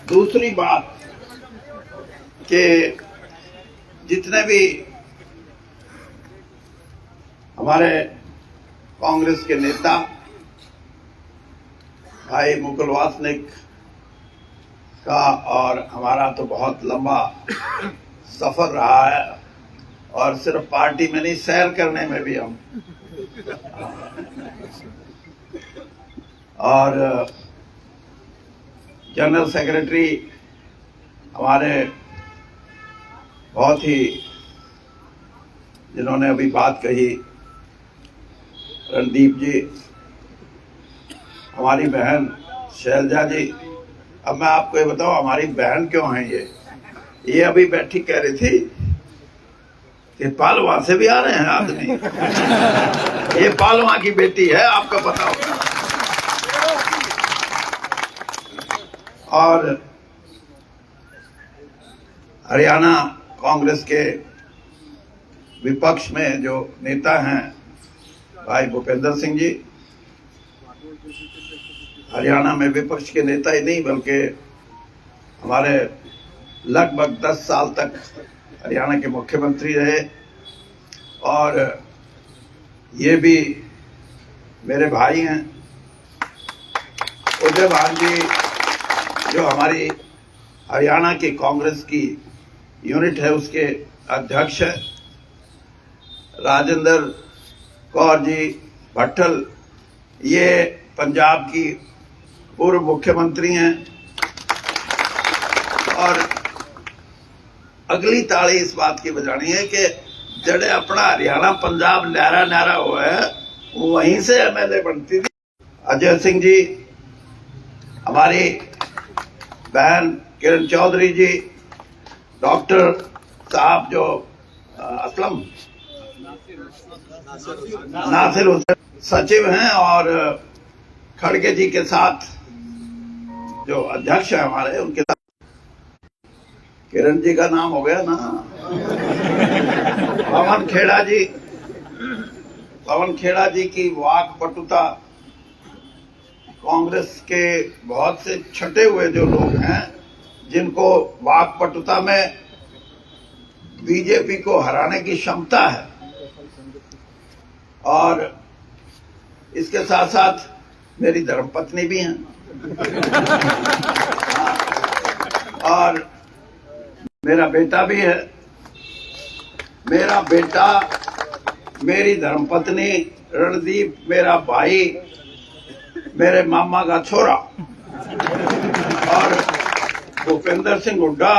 दूसरी बात कि जितने भी हमारे कांग्रेस के नेता भाई मुकुल वासनिक का और हमारा तो बहुत लंबा सफर रहा है, और सिर्फ पार्टी में नहीं, सैर करने में भी हम और जनरल सेक्रेटरी हमारे बहुत ही, जिन्होंने अभी बात कही, रणदीप जी, हमारी बहन शैलजा जी। अब मैं आपको ये बताऊं हमारी बहन क्यों है ये अभी बैठी कह रही थी कि पालवा से भी आ रहे हैं आदमी। ये पालवा की बेटी है, आपको पता होगा। और हरियाणा कांग्रेस के विपक्ष में जो नेता हैं भाई भूपेंद्र सिंह जी, हरियाणा में विपक्ष के नेता ही नहीं बल्कि हमारे लगभग 10 साल तक हरियाणा के मुख्यमंत्री रहे, और ये भी मेरे भाई हैं। उदय भान जी जो हमारी हरियाणा की कांग्रेस की यूनिट है उसके अध्यक्ष है, राजेंद्र कौर जी भट्टल, ये पंजाब की पूर्व मुख्यमंत्री हैं। और अगली ताली इस बात की बजानी है कि जड़े अपना हरियाणा पंजाब न्यारा न्यारा हुआ है वहीं से एमएलए बनती थी। अजय सिंह जी, हमारी बहन किरण चौधरी जी, डॉक्टर साहब जो असलम नासिर हुसैन सचिव हैं, और खड़गे जी के साथ जो अध्यक्ष है हमारे, उनके साथ किरण जी का नाम हो गया ना, पवन खेड़ा जी की वाक पटुता, कांग्रेस के बहुत से छटे हुए जो लोग हैं जिनको वाक पटुता में बीजेपी को हराने की क्षमता है, और इसके साथ साथ मेरी धर्मपत्नी भी हैं, और मेरा बेटा भी है। मेरा बेटा, मेरी धर्मपत्नी, रणदीप मेरा भाई, मेरे मामा का छोरा, और भूपेंद्र सिंह हुड्डा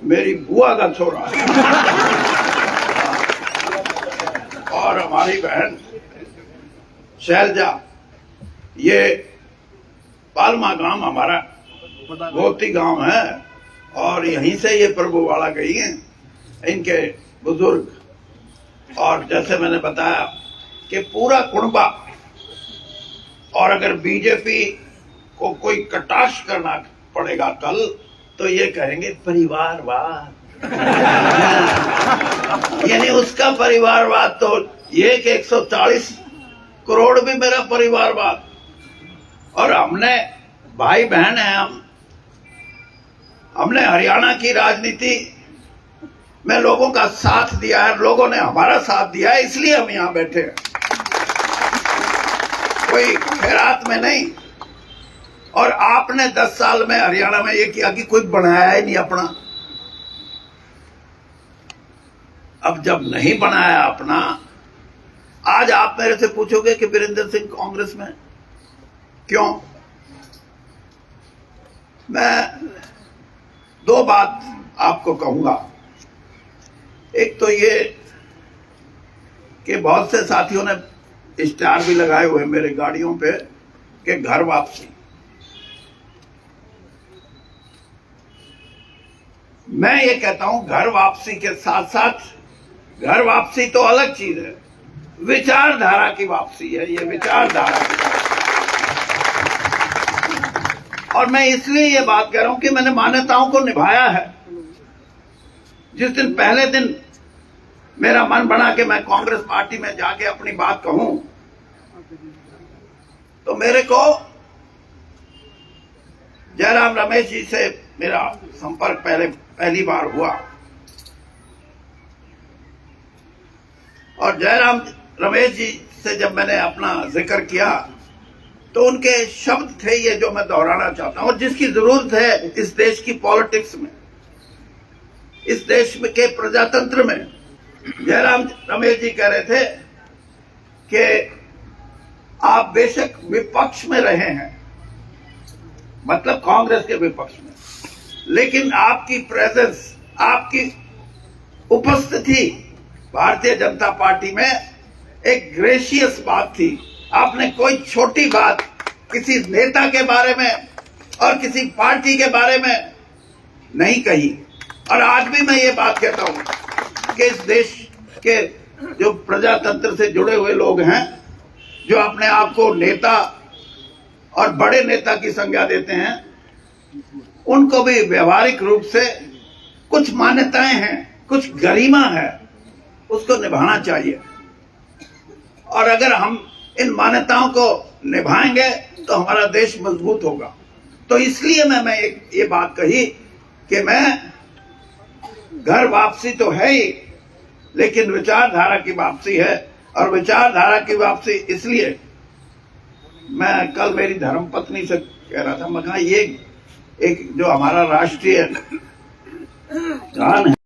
मेरी बुआ का छोरा, और हमारी बहन शैलजा, ये पालमा गांव हमारा गोती गांव है, और यहीं से ये प्रभुवाड़ा गई हैं इनके बुजुर्ग। और जैसे मैंने बताया कि पूरा कुणबा, और अगर बीजेपी को कोई कटाक्ष करना पड़ेगा कल तो ये कहेंगे परिवारवाद। यानी उसका परिवारवाद तो ये कि 140 करोड़ भी मेरा परिवारवाद। और हमने, भाई बहन हैं हमने हरियाणा की राजनीति में लोगों का साथ दिया है, लोगों ने हमारा साथ दिया है, इसलिए हम यहां बैठे हैं, कोई खैरात में नहीं। और आपने 10 साल में हरियाणा में ये किया कि कुछ बनाया ही नहीं अपना। अब जब नहीं बनाया अपना, आज आप मेरे से पूछोगे कि वीरेंद्र सिंह कांग्रेस में क्यों? मैं 2 बात आपको कहूंगा। एक तो ये कि बहुत से साथियों ने स्टार भी लगाए हुए मेरे गाड़ियों पे कि घर वापसी। मैं ये कहता हूं घर वापसी के साथ साथ, घर वापसी तो अलग चीज है, विचारधारा की वापसी है ये, विचारधारा की वापसी। और मैं इसलिए ये बात कह रहा हूं कि मैंने मान्यताओं को निभाया है। जिस दिन पहले दिन मेरा मन बना कि मैं कांग्रेस पार्टी में जाके अपनी बात कहूं, तो मेरे को जयराम रमेश जी से मेरा संपर्क पहली बार हुआ, और जयराम रमेश जी से जब मैंने अपना जिक्र किया तो उनके शब्द थे ये जो मैं दोहराना चाहता हूं, और जिसकी जरूरत है इस देश की पॉलिटिक्स में, इस देश में के प्रजातंत्र में। जयराम रमेश जी कह रहे थे कि आप बेशक विपक्ष में रहे हैं, मतलब कांग्रेस के विपक्ष में, लेकिन आपकी प्रेजेंस, आपकी उपस्थिति भारतीय जनता पार्टी में एक ग्रेशियस बात थी। आपने कोई छोटी बात किसी नेता के बारे में और किसी पार्टी के बारे में नहीं कही। और आज भी मैं ये बात कहता हूं कि इस देश के जो प्रजातंत्र से जुड़े हुए लोग हैं, जो अपने आप को नेता और बड़े नेता की संज्ञा देते हैं, उनको भी व्यवहारिक रूप से कुछ मान्यताएं हैं, कुछ गरिमा है, उसको निभाना चाहिए। और अगर हम इन मान्यताओं को निभाएंगे तो हमारा देश मजबूत होगा। तो इसलिए मैं ये बात कही कि मैं घर वापसी तो है ही, लेकिन विचारधारा की वापसी है। और विचारधारा की वापसी इसलिए, मैं कल मेरी धर्मपत्नी से कह रहा था, मैं कहा ये एक जो हमारा राष्ट्रीय गान है